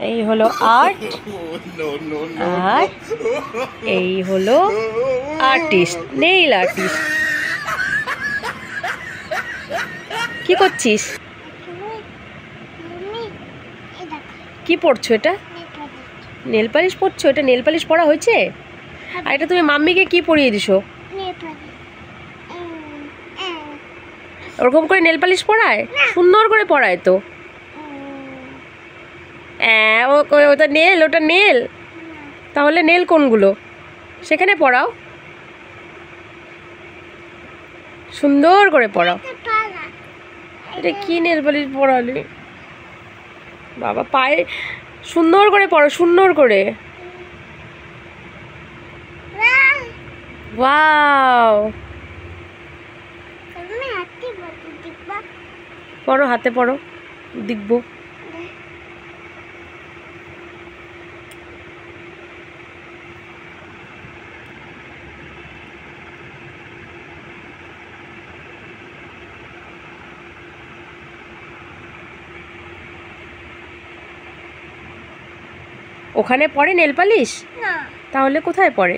এই হলো আর্ট, আর এই হলো আর্টিস্ট, নেইল আর্টিস্ট। কি করছিস? কি পড়ছো এটা? নেল পালিশ পড়ছো? এটা নেল পালিশ পড়া হয়েছে? আর এটা তুমি মাম্মিকে কি পরিয়ে দিছো? ওরকম করে নেল পালিশ পড়ায়? সুন্দর করে পড়ায় তো। ওটা নেল, ওটা নেল। তাহলে নেল কোনগুলো সেখানে পড়াও, সুন্দর করে পড়াও। এটা কি নেল পালিশ পড়ালে বাবা? পায়ে সুন্দর করে পড়ো, সুন্দর করে। ওয়াও, পড়ো, হাতে পড়ো, দেখবো। ওখানে পড়ে নেল পালিশ? তাহলে কোথায় পড়ে?